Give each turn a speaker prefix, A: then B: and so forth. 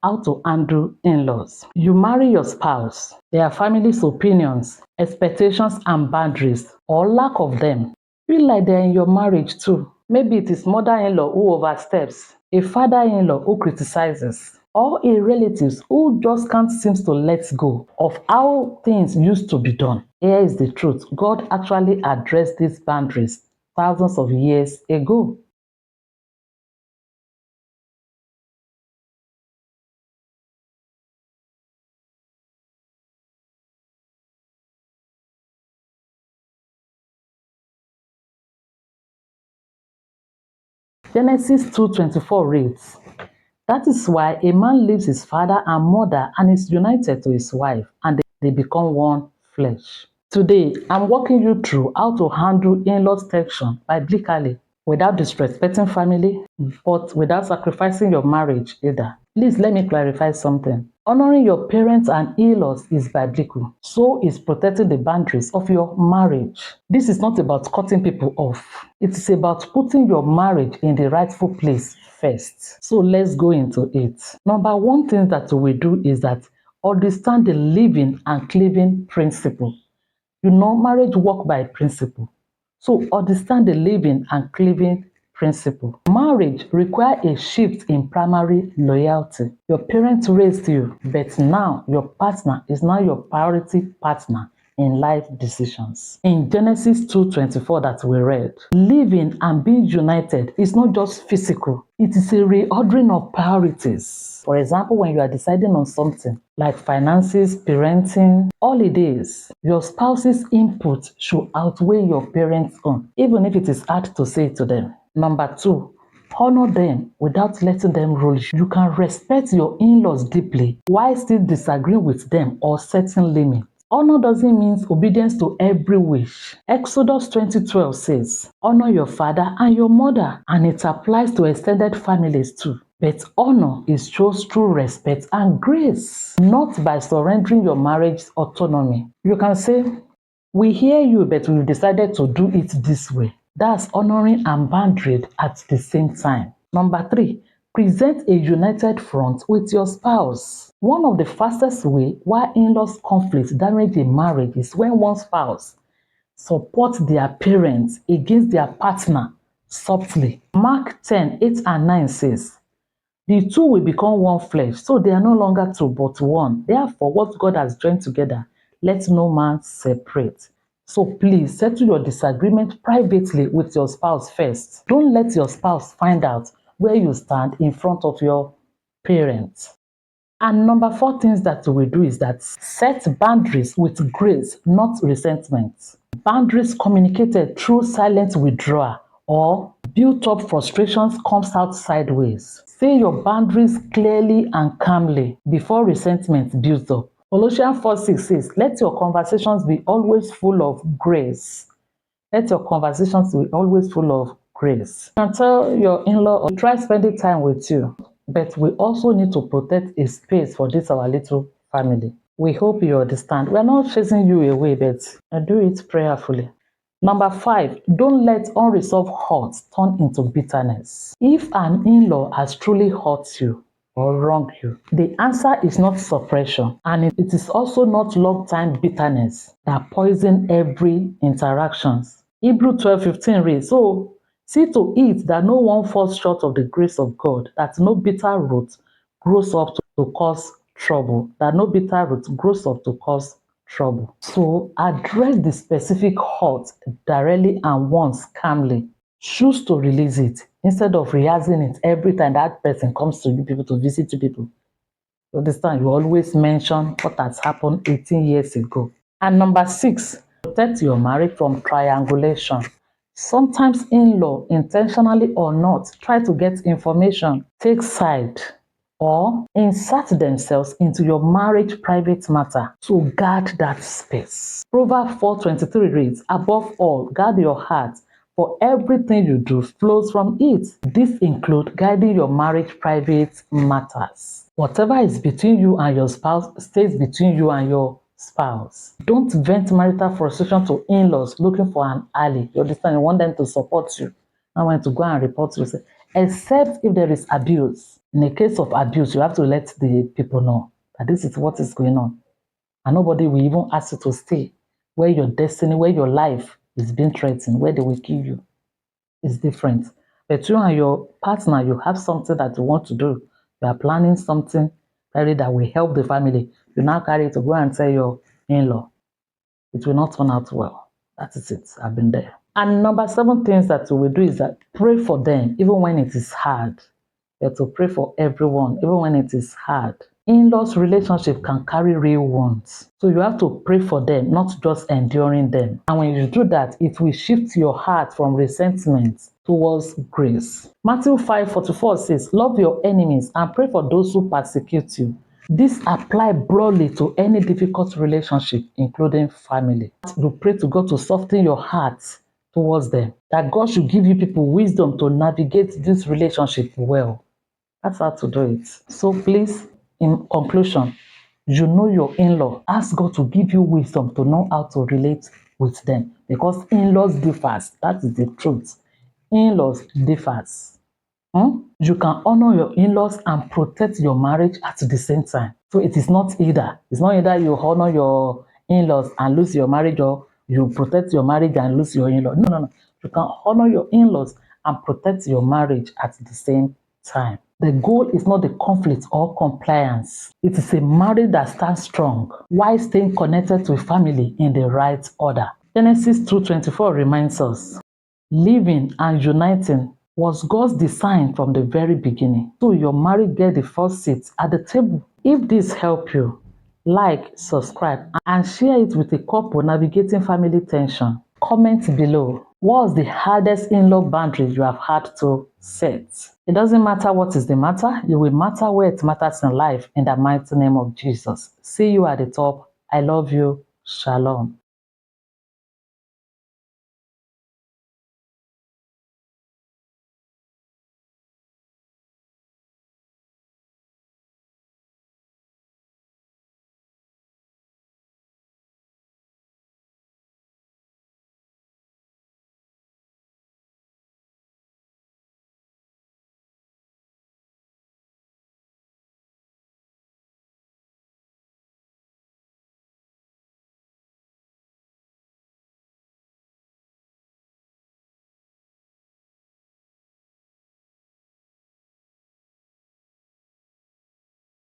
A: how to handle in-laws. You marry your spouse, their family's opinions, expectations and boundaries, or lack of them, feel like they're in your marriage too. Maybe it is mother-in-law who oversteps, a father-in-law who criticizes, or a relative who just can't seem to let go of how things used to be done. Here is the truth. God actually addressed these boundaries thousands of years ago. Genesis 2:24 reads, "That is why a man leaves his father and mother and is united to his wife, and they become one flesh." Today, I'm walking you through how to handle in-laws tension biblically without disrespecting family, but without sacrificing your marriage either. Please let me clarify something. Honoring your parents and in-laws is biblical. So is protecting the boundaries of your marriage. This is not about cutting people off. It is about putting your marriage in the rightful place first. So let's go into it. Number one thing that we do is that understand the living and cleaving principle. Marriage work by principle. So understand the living and cleaving principle. Marriage requires a shift in primary loyalty. Your parents raised you, but now your partner is now your priority partner in life decisions. In Genesis 2:24 that we read, living and being united is not just physical, it is a reordering of priorities. For example, when you are deciding on something like finances, parenting, holidays, your spouse's input should outweigh your parents' own, even if it is hard to say to them. Number two, honor them without letting them rule you. You can respect your in-laws deeply while still disagreeing with them or setting limits. Honor doesn't mean obedience to every wish. Exodus 20:12 says, "Honor your father and your mother," and it applies to extended families too. But honor is shown through respect and grace, not by surrendering your marriage's autonomy. You can say, "We hear you, but we've decided to do it this way." That's honoring and boundary at the same time. Number three, present a united front with your spouse. One of the fastest ways why in-laws conflict damage a marriage is when one spouse supports their parents against their partner subtly. Mark 10:8 and 9 says, "The two will become one flesh, so they are no longer two but one. Therefore, what God has joined together, let no man separate." So please settle your disagreement privately with your spouse first. Don't let your spouse find out where you stand in front of your parents. And number four things that we do is that set boundaries with grace, not resentment. Boundaries communicated through silent withdrawal or built up frustrations comes out sideways. Say your boundaries clearly and calmly before resentment builds up. Colossians 4:6 says, "Let your conversations be always full of grace." Let your conversations be always full of grace. You can tell your in-law, try spending time with you, but we also need to protect a space for this our little family. We hope you understand. We are not chasing you away, but do it prayerfully. Number five, don't let unresolved hurt turn into bitterness. If an in-law has truly hurt you or wronged you, the answer is not suppression, and it is also not long-time bitterness that poison every interactions. Hebrews 12:15 reads, "So see to it that no one falls short of the grace of God, that no bitter root grows up to cause trouble, that no bitter root grows up to cause trouble." So address the specific hurt directly and once calmly. Choose to release it instead of rehearsing it every time that person comes to you people to visit you people. You understand? You always mention what has happened 18 years ago. And number six, protect your marriage from triangulation. Sometimes in-law, intentionally or not, try to get information, take side, or insert themselves into your marriage private matter. So guard that space. Proverbs 4:23 reads, "Above all, guard your heart, for everything you do flows from it." This includes guiding your marriage private matters. Whatever is between you and your spouse stays between you and your spouse. Don't vent marital frustration to in-laws looking for an ally. You understand? You want them to support you. I want to go and report you, except if there is abuse. In a case of abuse, you have to let the people know that this is what is going on. And nobody will even ask you to stay where your destiny, where your life is being threatened, where they will kill you. It's different. But you and your partner, you have something that you want to do. You are planning something very that will help the family. You now carry it to go and tell your in-law. It will not turn out well. That is it. I've been there. And number 7 things that you will do is that pray for them, even when it is hard. You have to pray for everyone, even when it is hard. In-laws relationship can carry real wounds. So you have to pray for them, not just enduring them. And when you do that, it will shift your heart from resentment towards grace. Matthew 5:44 says, love your enemies and pray for those who persecute you. This applies broadly to any difficult relationship, including family. You pray to God to soften your heart towards them, that God should give you people wisdom to navigate this relationship well. That's how to do it. So please, in conclusion, you know your in-law. Ask God to give you wisdom to know how to relate with them, because in-laws differs. That is the truth. In-laws differs. You can honor your in-laws and protect your marriage at the same time. So it is not either. It's not either you honor your in-laws and lose your marriage, or you protect your marriage and lose your in-law. No, no, no. You can honor your in-laws and protect your marriage at the same time. The goal is not the conflict or compliance. It is a marriage that stands strong while staying connected to a family in the right order. Genesis 2:24 reminds us, living and uniting was God's design from the very beginning. So your marriage get the first seat at the table. If this help you, like, subscribe, and share it with a couple navigating family tension. Comment below. What's the hardest in-law boundary you have had to set? It doesn't matter what is the matter. You will matter where it matters in life, in the mighty name of Jesus. See you at the top. I love you. Shalom.